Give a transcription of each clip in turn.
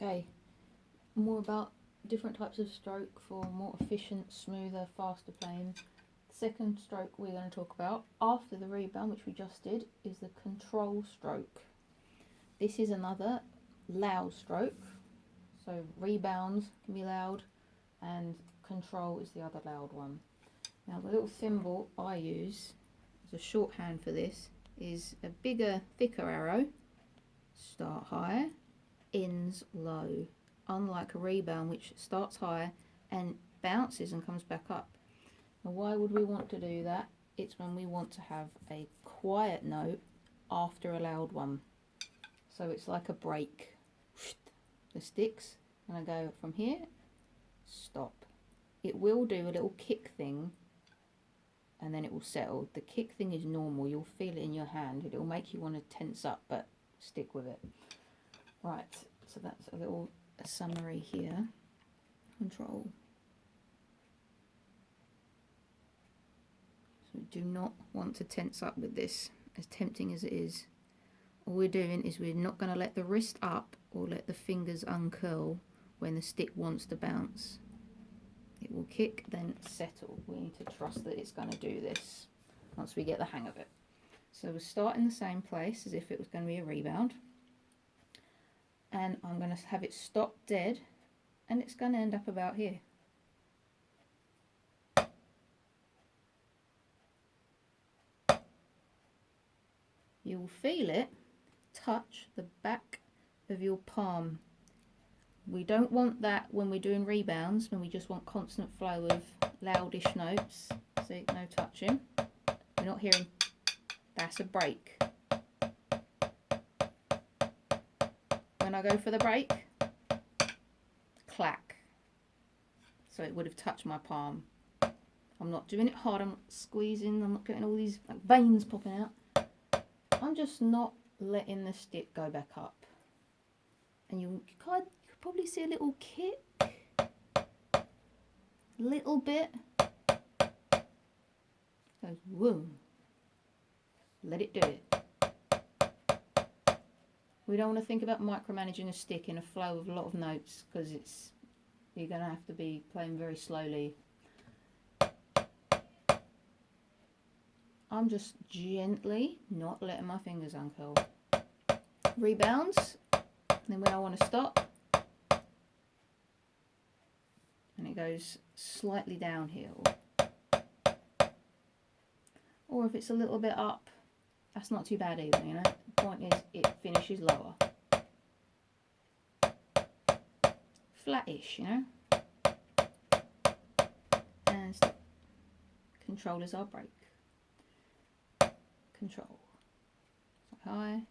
Okay, more about different types of stroke for more efficient, smoother, faster playing. The second stroke we're going to talk about after the rebound, which we just did, is the control stroke. This is another loud stroke. So rebounds can be loud and control is the other loud one. Now the little symbol I use as a shorthand for this is a bigger, thicker arrow. Start high, ends low. Unlike a rebound which starts high and bounces and comes back up. Now why would we want to do that? It's when we want to have a quiet note after a loud one. So it's like a break. The sticks, and I go from here, stop. It will do a little kick thing and then it will settle. The kick thing is normal, you'll feel it in your hand. It will make you want to tense up, but stick with it. Right, so that's a little summary here. Control. So we do not want to tense up with this, as tempting as it is. All we're doing is we're not going to let the wrist up or let the fingers uncurl when the stick wants to bounce. It will kick, then settle. We need to trust that it's going to do this once we get the hang of it. So we'll start in the same place as if it was going to be a rebound. And I'm going to have it stop dead, and it's going to end up about here. You'll feel it touch the back of your palm. We don't want that when we're doing rebounds, when we just want constant flow of loudish notes. See, no touching. We're not hearing, that's a break. When I go for the break, clack. So it would have touched my palm. I'm not doing it hard, I'm not squeezing, I'm not getting all these veins popping out. I'm just not letting the stick go back up. And you could probably see a little kick. Little bit. Goes, whoa. Let it do it. We don't want to think about micromanaging a stick in a flow of a lot of notes, because you're going to have to be playing very slowly. I'm just gently not letting my fingers uncurl. Rebounds, and then when I want to stop, and it goes slightly downhill. Or if it's a little bit up, that's not too bad either, you know. The point is it finishes lower. Flattish, you know. And stop. Control is our break. Control. So high,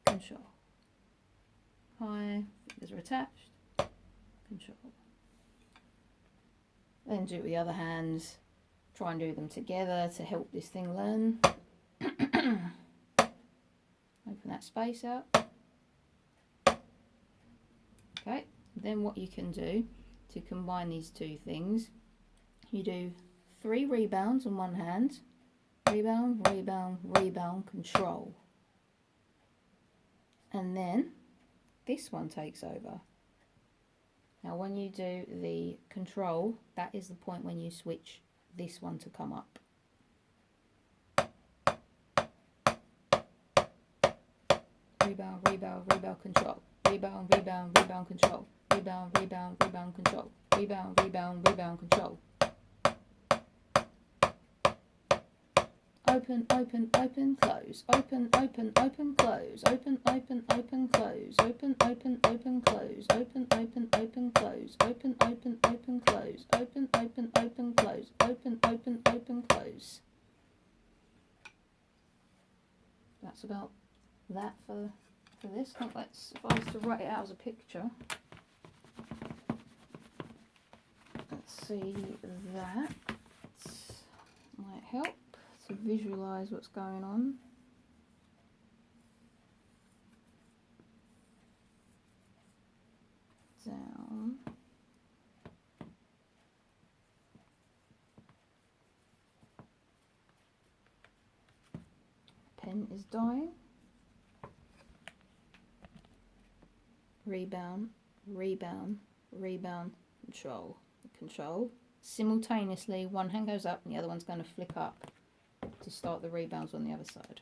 control. High, fingers are attached, control. Then do it with the other hands. Try and do them together to help this thing learn. Open that space out. Okay, then what you can do to combine these two things, you do 3 rebounds on one hand. Rebound, rebound, rebound, control. And then this one takes over. Now when you do the control, that is the point when you switch this one to come up. Rebound, rebound, rebound, control. Rebound, rebound, rebound, control. Rebound, rebound, rebound, control. Rebound, rebound, rebound, control. Open, open, open, close. Open, open, open, close. Open, open, open, close. Open, open, open, close. Open, open, open, close. Open, open, open, close. Open, open, open, close. Open, open, open, close. That's about that for this. If I was to write it out as a picture. Let's see, that might help to visualise what's going on. Down. Pen is dying. Rebound, rebound, rebound, control, control. Simultaneously, one hand goes up and the other one's going to flick up to start the rebounds on the other side.